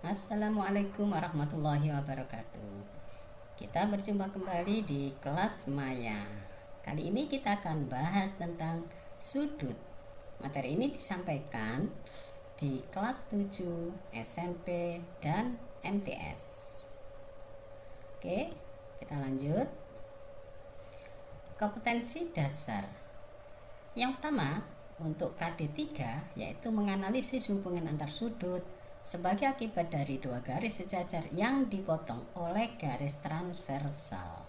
Assalamualaikum warahmatullahi wabarakatuh. Kita berjumpa kembali di kelas Maya. Kali ini kita akan bahas tentang sudut. Materi ini disampaikan di kelas 7 SMP dan MTS. Oke, kita lanjut. Kompetensi dasar. Yang pertama, untuk KD3 yaitu menganalisis hubungan antar sudut sebagai akibat dari dua garis sejajar yang dipotong oleh garis transversal.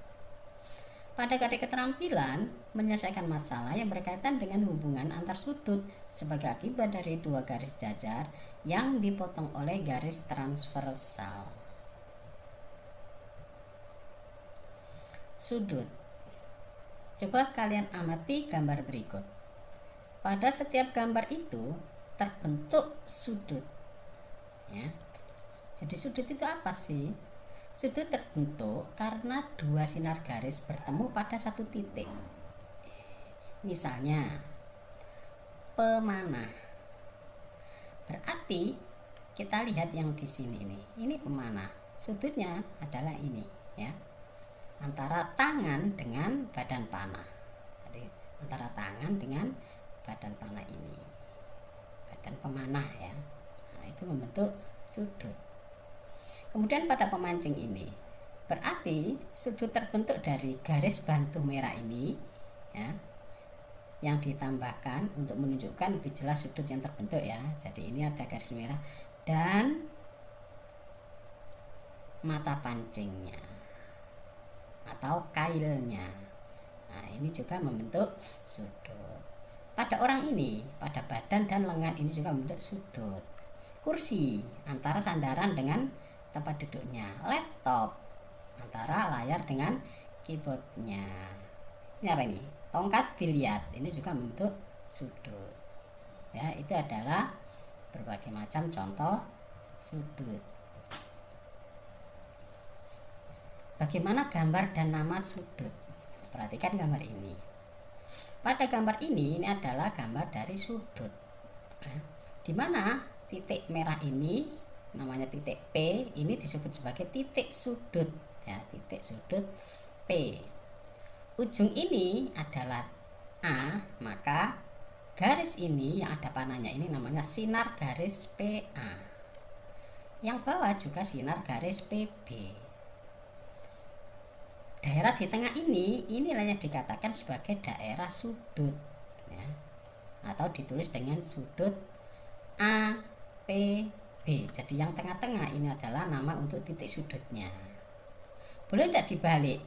Pada KD keterampilan, menyelesaikan masalah yang berkaitan dengan hubungan antar sudut sebagai akibat dari dua garis sejajar yang dipotong oleh garis transversal. Sudut. Coba kalian amati gambar berikut. Pada setiap gambar itu terbentuk sudut. Ya. Jadi sudut itu apa sih? Sudut terbentuk karena dua sinar garis bertemu pada satu titik. Misalnya pemanah. Berarti kita lihat yang di sini ini. Ini pemanah. Sudutnya adalah ini, ya. Antara tangan dengan badan panah. Jadi antara tangan dengan badan panah ini. Badan pemanah, ya. Itu membentuk sudut. Kemudian pada pemancing ini, berarti sudut terbentuk dari garis bantu merah ini, ya, yang ditambahkan untuk menunjukkan lebih jelas sudut yang terbentuk, ya. Jadi ini ada garis merah dan mata pancingnya atau kailnya. Nah, ini juga membentuk sudut. Pada orang ini, pada badan dan lengan ini juga membentuk sudut. Kursi antara sandaran dengan tempat duduknya. Laptop antara layar dengan keyboardnya. Ini apa ini? Tongkat biliar. Ini juga membentuk sudut. Ya, itu adalah berbagai macam contoh sudut. Bagaimana gambar dan nama sudut? Perhatikan gambar ini. Pada gambar ini adalah gambar dari sudut. Di mana titik merah ini namanya titik P, ini disebut sebagai titik sudut, ya, titik sudut P. Ujung ini adalah A, maka garis ini yang ada panahnya ini namanya sinar garis PA. Yang bawah juga sinar garis PB. Daerah di tengah ini, inilah yang dikatakan sebagai daerah sudut, ya, atau ditulis dengan sudut A PB. Jadi yang tengah-tengah ini adalah nama untuk titik sudutnya. Boleh tidak dibalik?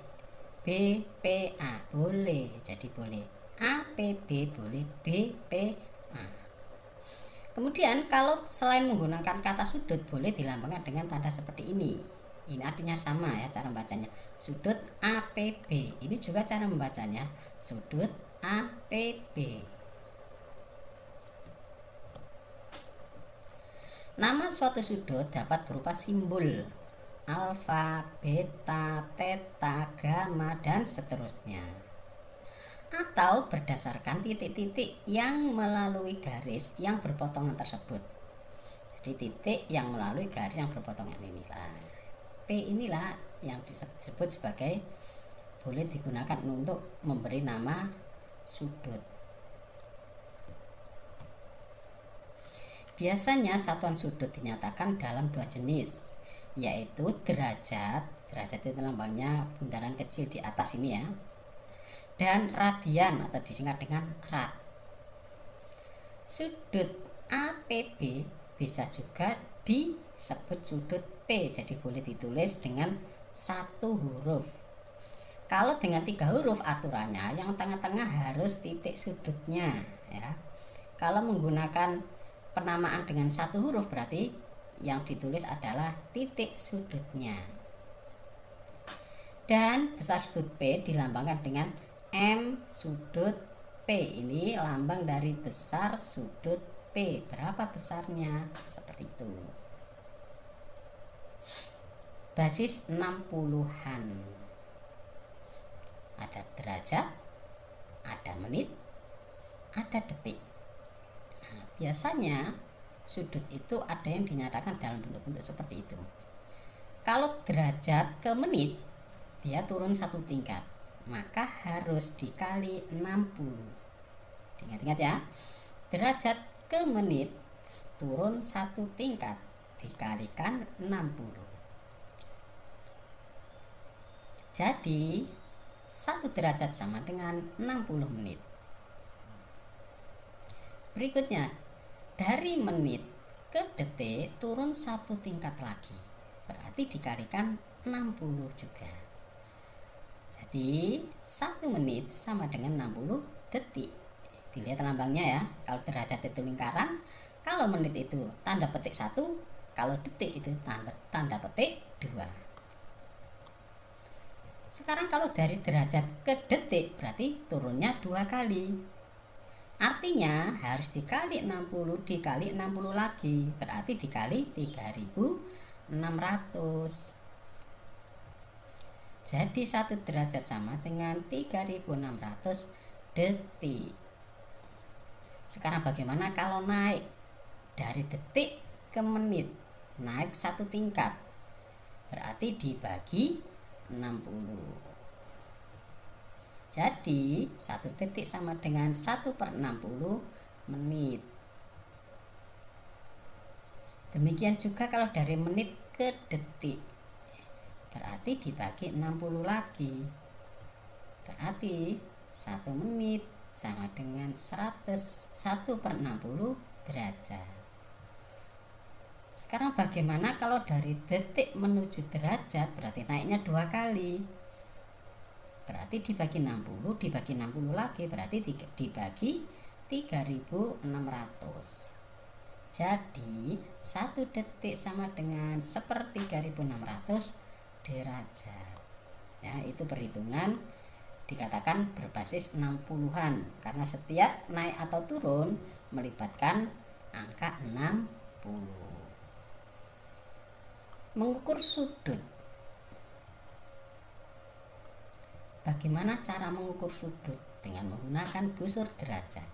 BPA boleh, jadi boleh APB, boleh BPA. Kemudian kalau selain menggunakan kata sudut, boleh dilambangkan dengan tanda seperti ini. Ini artinya sama, ya, cara membacanya. Sudut APB. Ini juga cara membacanya. Sudut APB. Nama suatu sudut dapat berupa simbol alfa, beta, theta, gamma, dan seterusnya. Atau berdasarkan titik-titik yang melalui garis yang berpotongan tersebut. Jadi titik yang melalui garis yang berpotongan inilah. P inilah yang disebut sebagai, boleh digunakan untuk memberi nama sudut. Biasanya satuan sudut dinyatakan dalam dua jenis, yaitu derajat itu lambangnya bundaran kecil di atas ini, ya, dan radian atau disingkat dengan rad. Sudut APB bisa juga disebut sudut P, jadi boleh ditulis dengan satu huruf. Kalau dengan 3 huruf aturannya yang tengah-tengah harus titik sudutnya, ya. Kalau menggunakan penamaan dengan satu huruf berarti yang ditulis adalah titik sudutnya. Dan besar sudut P dilambangkan dengan M sudut P. Ini lambang dari besar sudut P. Berapa besarnya? Seperti itu. Basis 60-an. Ada derajat, ada menit, ada detik. Nah, biasanya sudut itu ada yang dinyatakan dalam bentuk-bentuk seperti itu. Kalau derajat ke menit, dia turun satu tingkat, maka harus dikali 60. Ingat-ingat ya, derajat ke menit turun satu tingkat dikalikan 60. Jadi 1 derajat sama dengan 60 menit. Berikutnya, dari menit ke detik turun satu tingkat lagi, berarti dikalikan 60 juga. Jadi 1 menit sama dengan 60 detik. Dilihat lambangnya ya, kalau derajat itu lingkaran, kalau menit itu tanda petik 1, kalau detik itu tanda petik 2. Sekarang kalau dari derajat ke detik berarti turunnya 2 kali. Artinya harus dikali 60 dikali 60 lagi, berarti dikali 3600. Jadi 1 derajat sama dengan 3600 detik. Sekarang bagaimana kalau naik dari detik ke menit, naik 1 tingkat, berarti dibagi 60. Jadi 1 detik sama dengan 1/60 menit. Demikian juga kalau dari menit ke detik, berarti dibagi 60 lagi, berarti 1 menit sama dengan 1/60 derajat. Sekarang bagaimana kalau dari detik menuju derajat, berarti naiknya 2 kali, berarti dibagi 60 dibagi 60 lagi, berarti dibagi 3600. Jadi 1 detik sama dengan 1/3600 derajat. Ya, itu perhitungan dikatakan berbasis 60-an karena setiap naik atau turun melibatkan angka 60. Mengukur sudut. Bagaimana cara mengukur sudut? Dengan menggunakan busur derajat.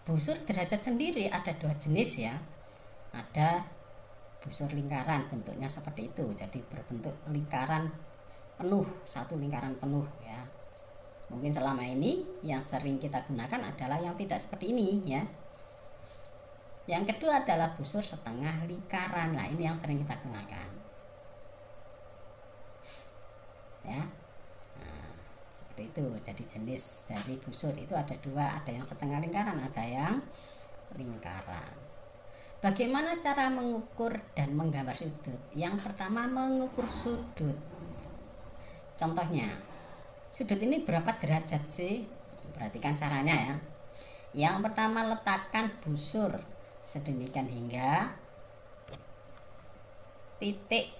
Busur derajat sendiri ada 2 jenis ya. Ada busur lingkaran, bentuknya seperti itu, jadi berbentuk lingkaran penuh, 1 lingkaran penuh ya. Mungkin selama ini yang sering kita gunakan adalah yang tidak seperti ini ya. Yang kedua adalah busur setengah lingkaran. Nah, ini yang sering kita gunakan ya. Nah, seperti itu. Jadi jenis dari busur itu ada 2, ada yang setengah lingkaran, ada yang lingkaran. Bagaimana cara mengukur dan menggambar sudut? Yang pertama, mengukur sudut. Contohnya, sudut ini berapa derajat sih? Perhatikan caranya ya. Yang pertama, letakkan busur sedemikian hingga titik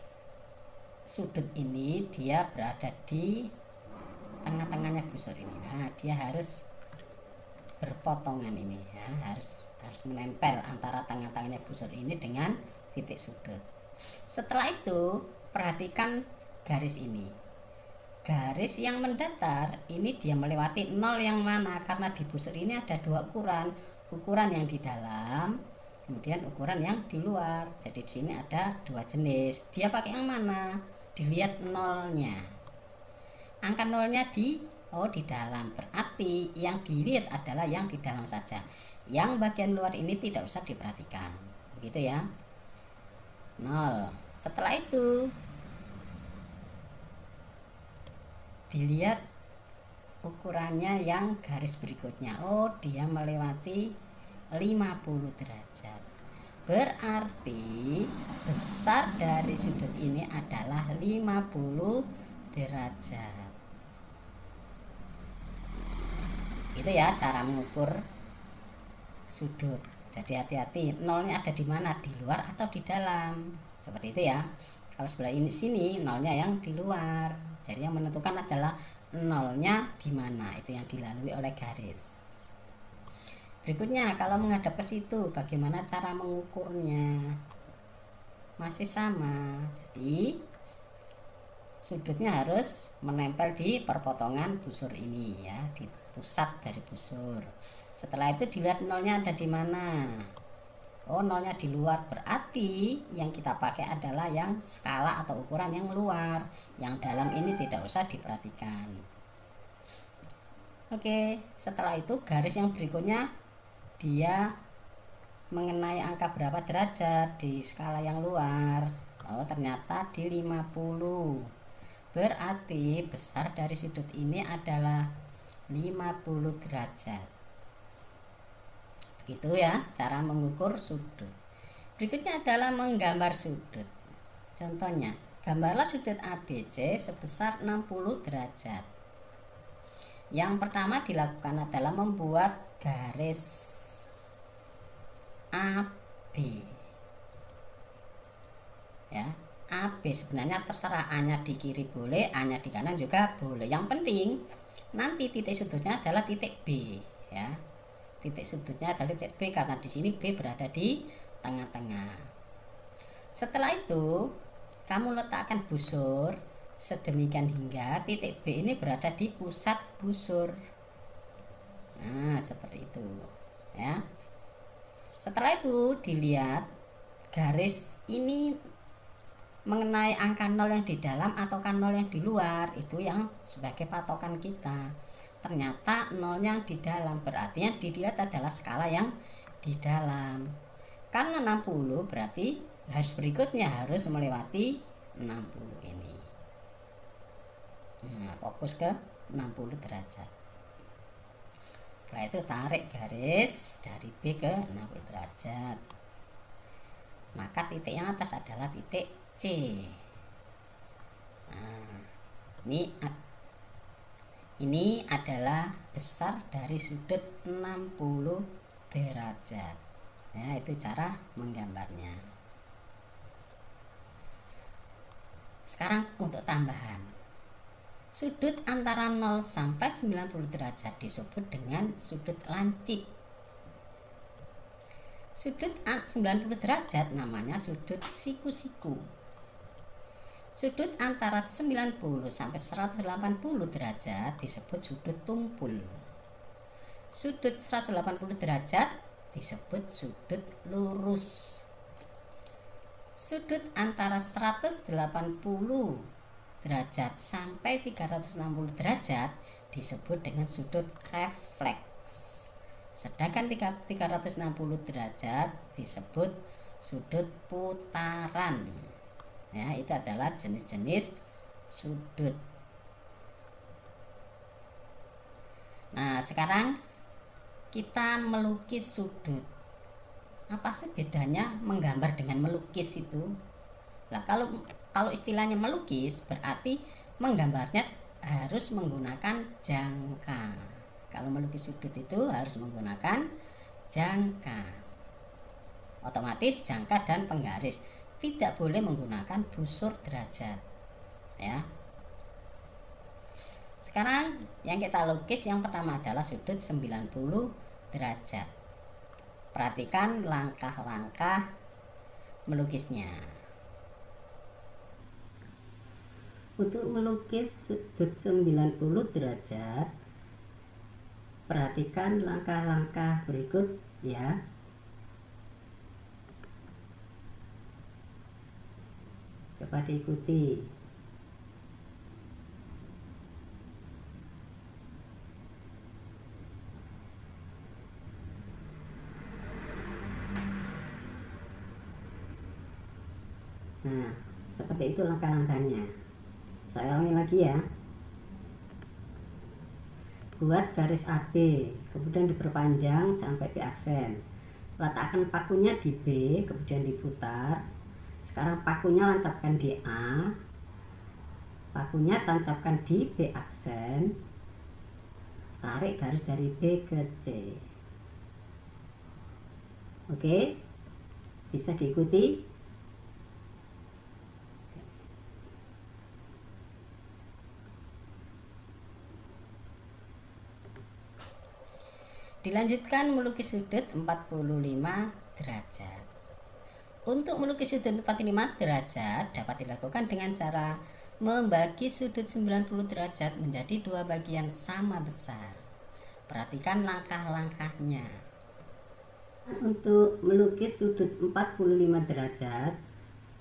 sudut ini dia berada di tengah-tengahnya busur ini. Nah, dia harus berpotongan ini ya, harus menempel antara tengah-tengahnya busur ini dengan titik sudut. Setelah itu, perhatikan garis ini. Garis yang mendatar ini dia melewati 0 yang mana? Karena di busur ini ada 2 ukuran, ukuran yang di dalam, kemudian ukuran yang di luar. Jadi di sini ada 2 jenis. Dia pakai yang mana? Dilihat 0-nya. Angka 0-nya di dalam. Berarti yang dilihat adalah yang di dalam saja. Yang bagian luar ini tidak usah diperhatikan. Begitu ya. 0. Setelah itu dilihat ukurannya yang garis berikutnya. Dia melewati 50 derajat. Berarti besar dari sudut ini adalah 50 derajat. Itu ya cara mengukur sudut. Jadi hati-hati, 0-nya ada di mana? Di luar atau di dalam. Seperti itu ya. Kalau sebelah ini sini 0-nya yang di luar. Jadi yang menentukan adalah 0-nya di mana. Itu yang dilalui oleh garis. Berikutnya, kalau menghadap ke situ, bagaimana cara mengukurnya? Masih sama. Jadi sudutnya harus menempel di perpotongan busur ini ya, di pusat dari busur. Setelah itu dilihat 0-nya ada di mana. Oh, nolnya di luar, berarti yang kita pakai adalah yang skala atau ukuran yang luar. Yang dalam ini tidak usah diperhatikan. Oke, setelah itu garis yang berikutnya dia mengenai angka berapa derajat di skala yang luar. Oh, ternyata di 50. Berarti besar dari sudut ini adalah 50 derajat. Begitu ya cara mengukur sudut. Berikutnya adalah menggambar sudut. Contohnya, gambarlah sudut ABC sebesar 60 derajat. Yang pertama dilakukan adalah membuat garis AB. Ya, AB sebenarnya terserah, A-nya di kiri boleh, A-nya di kanan juga boleh. Yang penting nanti titik sudutnya adalah titik B, ya. Titik sudutnya adalah titik B karena di sini B berada di tengah-tengah. Setelah itu, kamu letakkan busur sedemikian hingga titik B ini berada di pusat busur. Nah, seperti itu, ya. Setelah itu dilihat garis ini mengenai angka 0 yang di dalam ataukah 0 yang di luar, itu yang sebagai patokan kita. Ternyata 0 yang di dalam, berarti yang dilihat adalah skala yang di dalam. Karena 60 berarti garis berikutnya harus melewati 60 ini. Nah, fokus ke 60 derajat. Setelah itu tarik garis dari B ke 60 derajat. Maka titik yang atas adalah titik C. Nah, ini adalah besar dari sudut 60 derajat. Ya, itu cara menggambarnya. Sekarang untuk tambahan. Sudut antara 0 sampai 90 derajat disebut dengan sudut lancip. Sudut 90 derajat namanya sudut siku-siku. Sudut antara 90 sampai 180 derajat disebut sudut tumpul. Sudut 180 derajat disebut sudut lurus. Sudut antara 180 derajat sampai 360 derajat disebut dengan sudut refleks. Sedangkan 360 derajat disebut sudut putaran. Ya, itu adalah jenis-jenis sudut. Nah, sekarang kita melukis sudut. Apa sih bedanya menggambar dengan melukis itu? Nah, kalau istilahnya melukis berarti menggambarnya harus menggunakan jangka. Kalau melukis sudut itu harus menggunakan jangka. Otomatis jangka dan penggaris. Tidak boleh menggunakan busur derajat. Ya. Sekarang yang kita lukis yang pertama adalah sudut 90 derajat. Perhatikan langkah-langkah melukisnya. Untuk melukis sudut 90 derajat, perhatikan langkah-langkah berikut ya. Coba diikuti. Nah, seperti itu langkah-langkahnya. Saya ulangi lagi ya. Buat garis AB, kemudian diperpanjang sampai di aksen. Letakkan pakunya di B, kemudian diputar. Sekarang pakunya lancapkan di A, pakunya tancapkan di B aksen. Tarik garis dari B ke C. Oke, bisa diikuti. Dilanjutkan melukis sudut 45 derajat. Untuk melukis sudut 45 derajat dapat dilakukan dengan cara membagi sudut 90 derajat menjadi dua bagian sama besar. Perhatikan langkah-langkahnya. Untuk melukis sudut 45 derajat,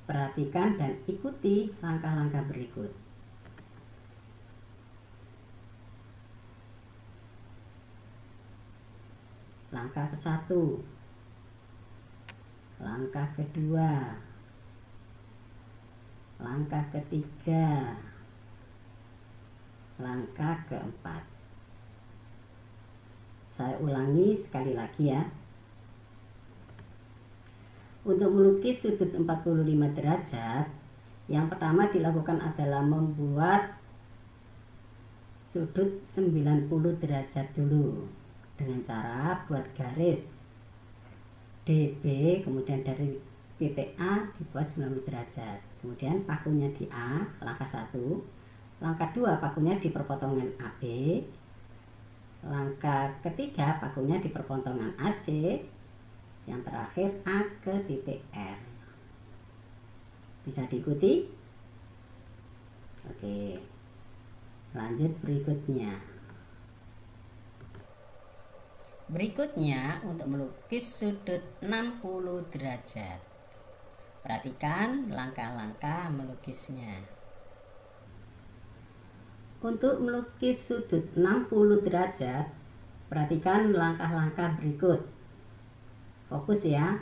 perhatikan dan ikuti langkah-langkah berikut. Langkah ke-1, langkah kedua, langkah ketiga, langkah keempat. Saya ulangi sekali lagi ya. Untuk melukis sudut 45 derajat, yang pertama dilakukan adalah membuat sudut 90 derajat dulu dengan cara buat garis DB, kemudian dari titik A dibuat 90 derajat. Kemudian pakunya di A, langkah 1. Langkah 2 pakunya di perpotongan AB. Langkah ketiga pakunya di perpotongan AC. Yang terakhir A ke titik R. Bisa diikuti? Oke, lanjut berikutnya. Berikutnya untuk melukis sudut 60 derajat. Perhatikan langkah-langkah melukisnya. Untuk melukis sudut 60 derajat, perhatikan langkah-langkah berikut. Fokus ya.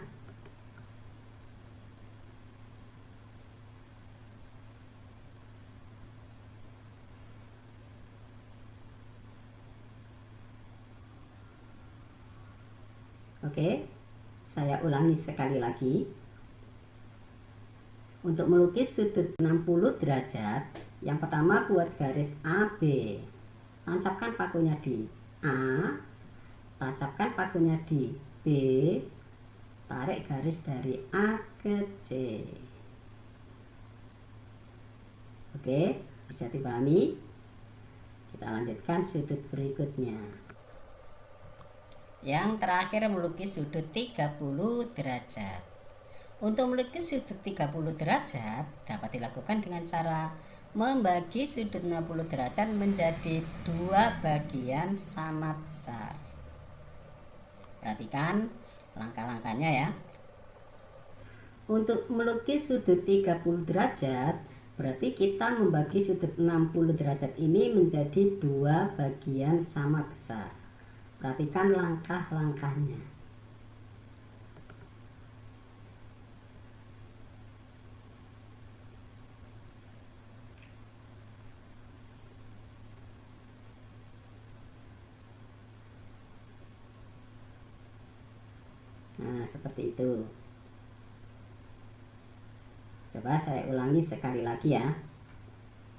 Oke, saya ulangi sekali lagi. Untuk melukis sudut 60 derajat, yang pertama buat garis AB. Tancapkan pakunya di A, tancapkan pakunya di B, tarik garis dari A ke C. Oke, bisa dipahami? Kita lanjutkan sudut berikutnya. Yang terakhir melukis sudut 30 derajat. Untuk melukis sudut 30 derajat dapat dilakukan dengan cara membagi sudut 60 derajat menjadi dua bagian sama besar. Perhatikan langkah-langkahnya ya. Untuk melukis sudut 30 derajat, berarti kita membagi sudut 60 derajat ini menjadi dua bagian sama besar. Perhatikan langkah-langkahnya. Nah, seperti itu. Coba saya ulangi sekali lagi ya.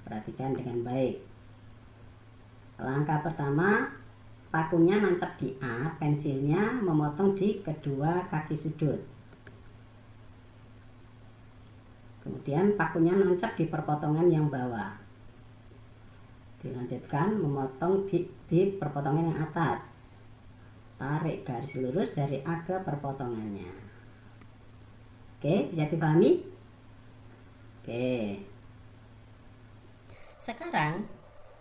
Perhatikan dengan baik. Langkah pertama, pakunya nancap di A, pensilnya memotong di kedua kaki sudut. Kemudian pakunya nancap di perpotongan yang bawah. Dilanjutkan memotong di perpotongan yang atas. Tarik garis lurus dari A ke perpotongannya. Oke, bisa dipahami? Oke. Sekarang,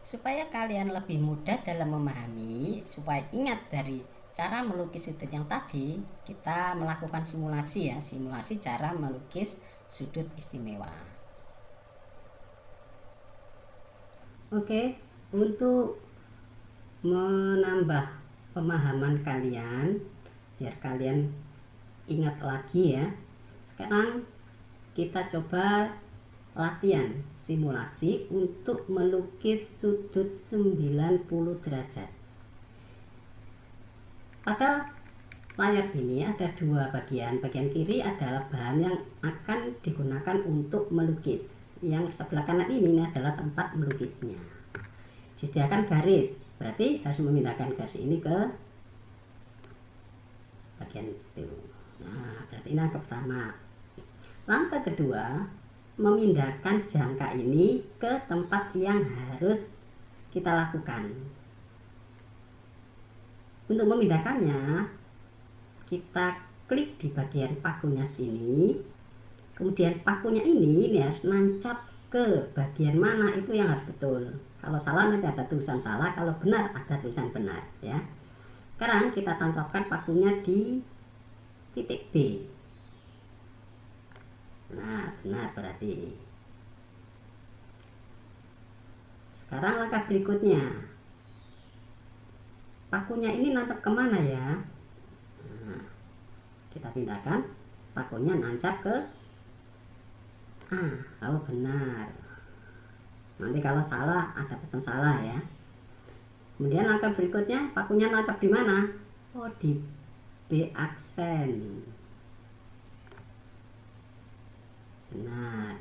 supaya kalian lebih mudah dalam memahami, supaya ingat dari cara melukis sudut yang tadi, kita melakukan simulasi ya, simulasi cara melukis sudut istimewa. Oke, untuk menambah pemahaman kalian, biar kalian ingat lagi ya, sekarang kita coba latihan simulasi untuk melukis sudut 90 derajat. Pada layar ini ada dua bagian. Bagian kiri adalah bahan yang akan digunakan untuk melukis. Yang sebelah kanan ini adalah tempat melukisnya. Disediakan garis, berarti harus memindahkan garis ini ke bagian itu. Nah, berarti ini langkah pertama. Langkah kedua, memindahkan jangka ini ke tempat yang harus kita lakukan. Untuk memindahkannya, kita klik di bagian pakunya sini. Kemudian pakunya ini harus nancap ke bagian mana, itu yang harus betul. Kalau salah nanti ada tulisan salah, kalau benar ada tulisan benar ya. Sekarang kita tancapkan pakunya di titik B. Nah, benar berarti. Sekarang langkah berikutnya, pakunya ini nancap kemana ya? Nah, kita pindahkan, pakunya nancap ke A. Oh benar. Nanti kalau salah ada pesan salah ya. Kemudian langkah berikutnya, pakunya nancap di mana? Oh, di B aksen. Benar.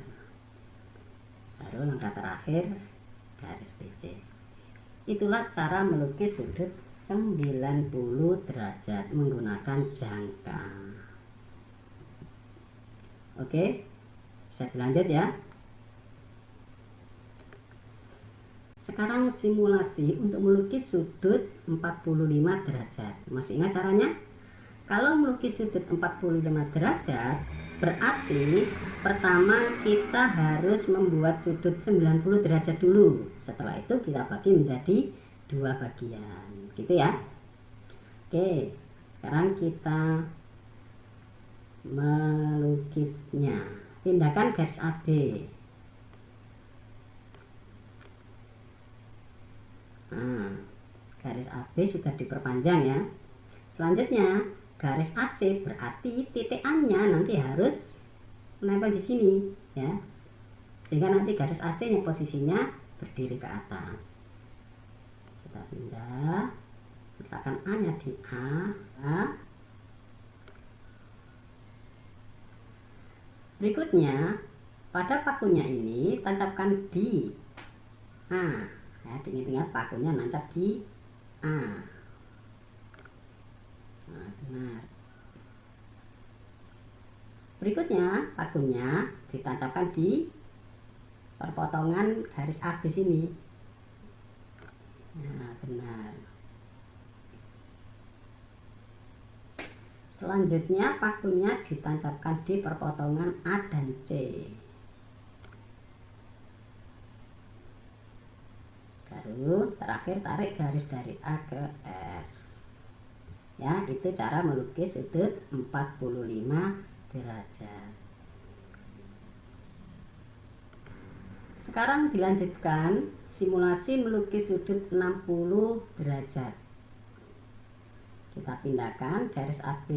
Baru langkah terakhir, garis BC. Itulah cara melukis sudut 90 derajat menggunakan jangka. Oke, bisa dilanjut ya. Sekarang simulasi untuk melukis sudut 45 derajat. Masih ingat caranya? Kalau melukis sudut 45 derajat, berarti pertama kita harus membuat sudut 90 derajat dulu. Setelah itu kita bagi menjadi dua bagian. Gitu ya. Oke, sekarang kita melukisnya. Pindahkan garis AB. Nah, garis AB sudah diperpanjang ya. Selanjutnya garis AC, berarti titik A-nya nanti harus menempel di sini ya, sehingga nanti garis AC-nya posisinya berdiri ke atas. Kita pindah, letakkan A-nya di A. Berikutnya pada pakunya ini tancapkan di A ya, diingat-ingat pakunya nancap di A. Nah, benar. Berikutnya pakunya ditancapkan di perpotongan garis AB sini. Nah, benar. Selanjutnya pakunya ditancapkan di perpotongan A dan C. Baru terakhir tarik garis dari A ke R. Ya, itu cara melukis sudut 45 derajat. Sekarang dilanjutkan simulasi melukis sudut 60 derajat. Kita pindahkan garis AB.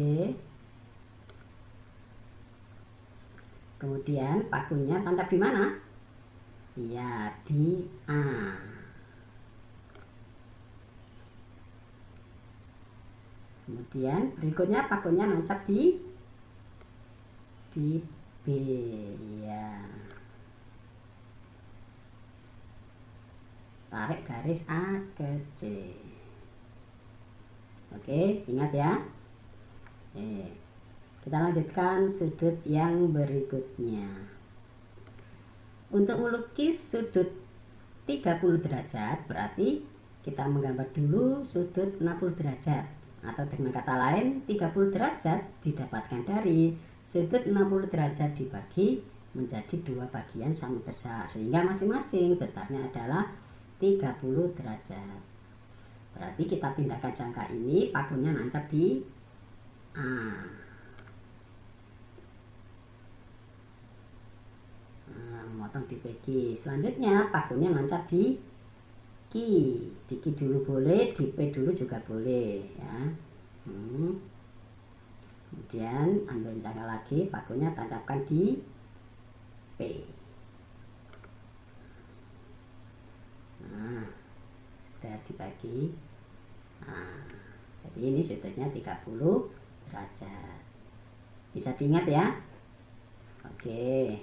Kemudian pakunya tancap di mana? Ya, di A. Kemudian berikutnya pakunya nancap di B ya. Tarik garis A ke C. Oke, ingat ya. Kita lanjutkan sudut yang berikutnya. Untuk melukis sudut 30 derajat berarti kita menggambar dulu sudut 60 derajat. Atau dengan kata lain 30 derajat didapatkan dari sudut 60 derajat dibagi menjadi dua bagian sama besar, sehingga masing-masing besarnya adalah 30 derajat. Berarti kita pindahkan jangka ini, pakunya nancap di A. Nah, memotong di PG. Selanjutnya pakunya nancap di Q. Di Q dulu boleh, di P dulu juga boleh ya. Kemudian ambil jangka lagi, pakunya tancapkan di P. Nah, sudah dibagi. Nah, jadi ini sudutnya 30 derajat. Bisa diingat ya. Oke.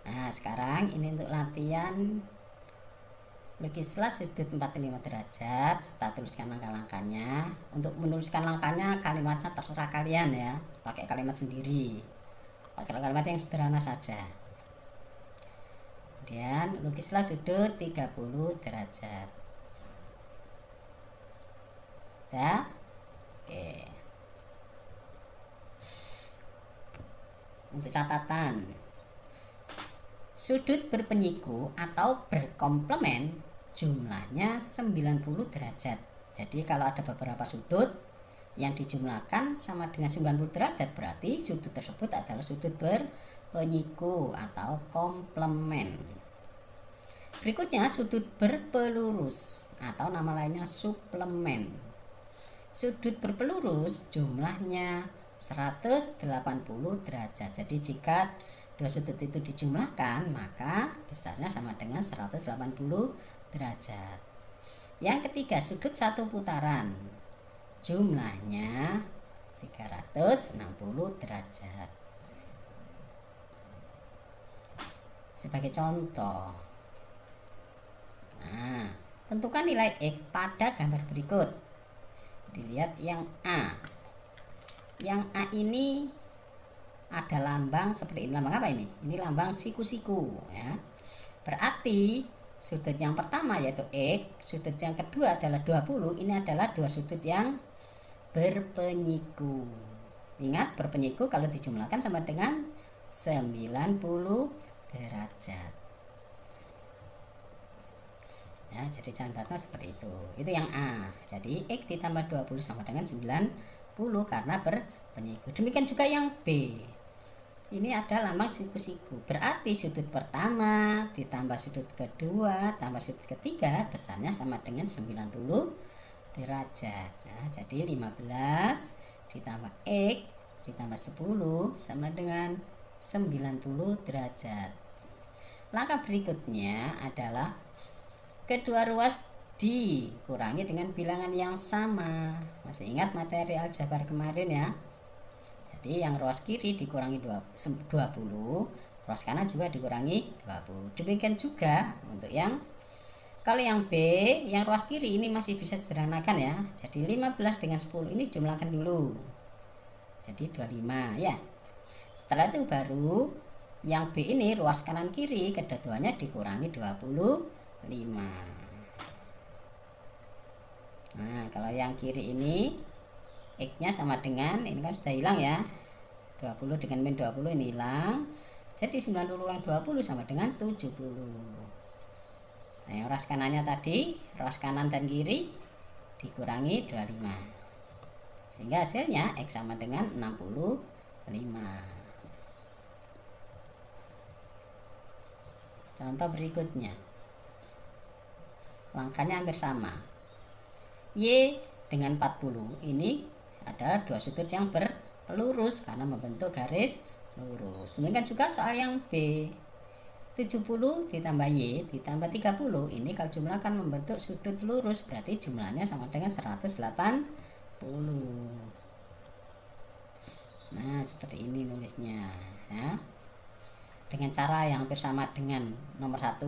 Nah, sekarang ini untuk latihan lukislah sudut 45 derajat. Kita tuliskan langkah-langkahnya. Untuk menuliskan langkahnya, kalimatnya terserah kalian ya. Pakai kalimat sendiri. Pakai kalimat yang sederhana saja. Kemudian lukislah sudut 30 derajat. Ya. Oke. Untuk catatan, sudut berpenyiku atau berkomplemen jumlahnya 90 derajat. Jadi kalau ada beberapa sudut yang dijumlahkan sama dengan 90 derajat, berarti sudut tersebut adalah sudut berpenyiku atau komplement. Berikutnya sudut berpelurus atau nama lainnya suplemen. Sudut berpelurus jumlahnya 180 derajat. Jadi jika dua sudut itu dijumlahkan, maka besarnya sama dengan 180 derajat. Yang ketiga, sudut satu putaran jumlahnya 360 derajat. Sebagai contoh, nah, tentukan nilai X pada gambar berikut. Dilihat yang A. Yang A ini ada lambang seperti ini. Lambang apa ini? Ini lambang siku-siku ya. Berarti sudut yang pertama yaitu X, sudut yang kedua adalah 20. Ini adalah dua sudut yang berpenyiku. Ingat, berpenyiku kalau dijumlahkan sama dengan 90 derajat. Ya, jadi contohnya seperti itu. Itu yang A. Jadi X ditambah 20 sama dengan 90 karena berpenyiku. Demikian juga yang B. Ini ada lambang siku-siku. Berarti sudut pertama ditambah sudut kedua tambah sudut ketiga besarnya sama dengan 90 derajat. Nah, jadi 15 ditambah X ditambah 10 sama dengan 90 derajat. Langkah berikutnya adalah kedua ruas dikurangi dengan bilangan yang sama. Masih ingat materi aljabar kemarin ya? Jadi yang ruas kiri dikurangi 20, ruas kanan juga dikurangi 20. Demikian juga untuk kalau yang B, yang ruas kiri ini masih bisa sederhanakan ya. Jadi 15 dengan 10 ini jumlahkan dulu. Jadi 25 ya. Setelah itu baru yang B ini ruas kanan kiri kedua-duanya dikurangi 25. Nah, kalau yang kiri ini X-nya sama dengan, ini kan sudah hilang ya, 20 dengan min 20 ini hilang. Jadi 90 kurang 20 sama dengan 70. Nah, yang ruas kanannya tadi, ruas kanan dan kiri dikurangi 25. Sehingga hasilnya X sama dengan 65. Contoh berikutnya. Langkahnya hampir sama. Y dengan 40 ini adalah dua sudut yang berpelurus karena membentuk garis lurus. Demikian juga soal yang B. 70 ditambah Y ditambah 30 ini kalau jumlahkan membentuk sudut lurus, berarti jumlahnya sama dengan 180. Nah, seperti ini nulisnya ya. Dengan cara yang hampir sama dengan nomor 1.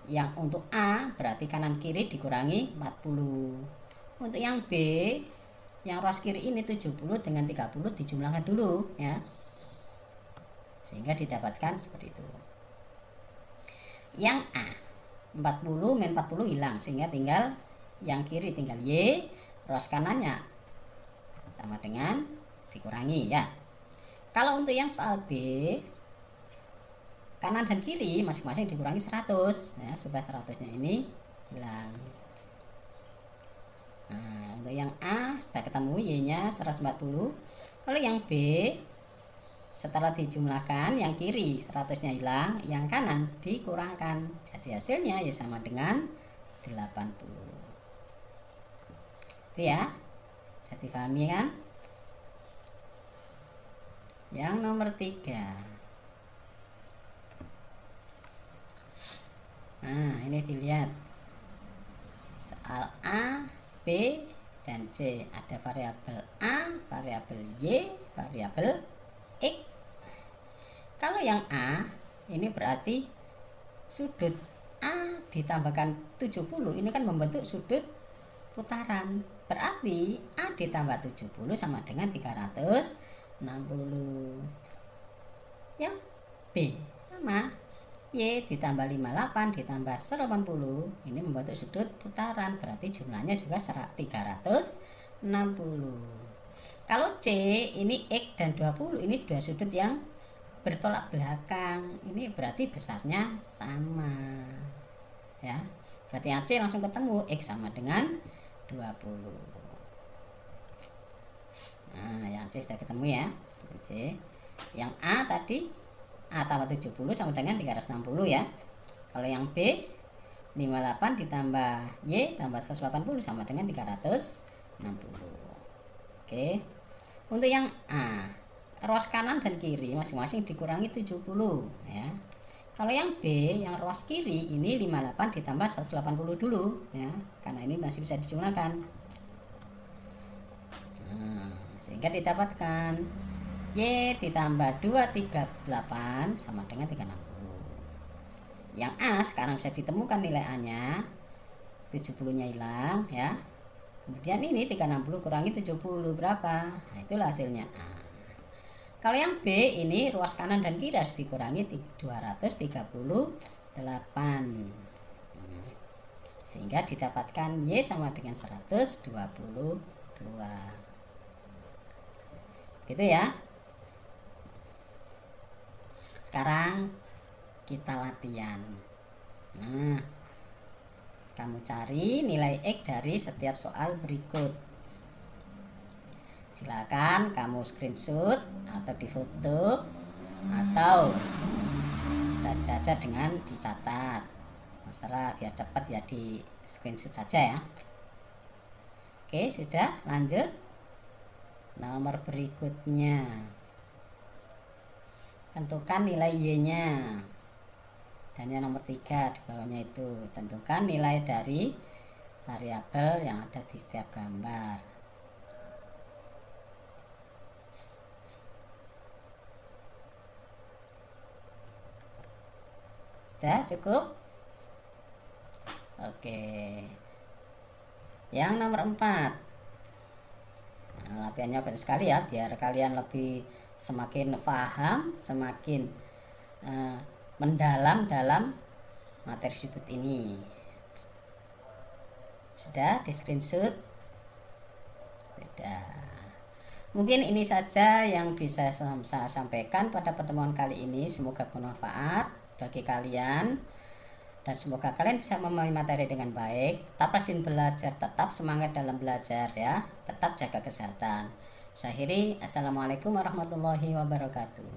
Yang untuk A berarti kanan kiri dikurangi 40. Untuk yang B, yang ruas kiri ini 70 dengan 30 dijumlahkan dulu ya. Sehingga didapatkan seperti itu. Yang A 40 min 40 hilang sehingga tinggal yang kiri tinggal Y, ruas kanannya sama dengan dikurangi ya. Kalau untuk yang soal B, kanan dan kiri masing-masing dikurangi 100 ya, supaya 100-nya ini hilang. Nah, untuk yang A sudah ketemu Y-nya 140. Kalau yang B setelah dijumlahkan yang kiri 100-nya hilang, yang kanan dikurangkan. Jadi hasilnya ya sama dengan 80. Itu ya. Bisa dipahami kan? Yang nomor 3. Nah, ini dilihat. Soal A, B, dan C. Ada variabel A, variabel Y, variabel X. Kalau yang A, ini berarti sudut A ditambahkan 70, ini kan membentuk sudut putaran. Berarti A ditambah 70 sama dengan 360. Yang B sama, Y ditambah 58 ditambah 180, ini membentuk sudut putaran, berarti jumlahnya juga 360. Kalau C ini X dan 20, ini dua sudut yang bertolak belakang, ini berarti besarnya sama ya. Berarti yang C langsung ketemu, X sama dengan 20. Nah, yang C sudah ketemu ya. C. Yang A tadi A tambah 70 sama dengan 360 ya. Kalau yang B 58 ditambah Y tambah 180 sama dengan 360. Oke. Untuk yang A, ruas kanan dan kiri masing-masing dikurangi 70 ya. Kalau yang B, yang ruas kiri ini 58 ditambah 180 dulu ya, karena ini masih bisa dijumlahkan. Nah, sehingga didapatkan Y ditambah 238 sama dengan 360. Yang A sekarang bisa ditemukan nilai A-nya, 70-nya hilang ya. Kemudian ini 360 kurangi 70 berapa? Nah, itulah hasilnya A. Kalau yang B ini ruas kanan dan kiri harus dikurangi 238. Sehingga didapatkan Y sama dengan 122. Gitu ya. Sekarang kita latihan. Nah, kamu cari nilai X dari setiap soal berikut. Silakan kamu screenshot atau difoto atau bisa saja dengan dicatat. Masalah biar cepat ya, di screenshot saja ya. Oke, sudah, lanjut. Nomor berikutnya, tentukan nilai Y-nya. Dan yang nomor 3 di bawahnya itu, tentukan nilai dari variabel yang ada di setiap gambar. Sudah cukup? Oke. Yang nomor 4. Nah, latihannya banyak sekali ya, biar kalian lebih semakin paham, semakin mendalam dalam materi sudut ini. Sudah di screenshot? Sudah. Mungkin ini saja yang bisa saya sampaikan pada pertemuan kali ini. Semoga bermanfaat bagi kalian dan semoga kalian bisa memahami materi dengan baik. Tetap rajin belajar, tetap semangat dalam belajar ya. Tetap jaga kesehatan. Saya akhiri, assalamualaikum warahmatullahi wabarakatuh.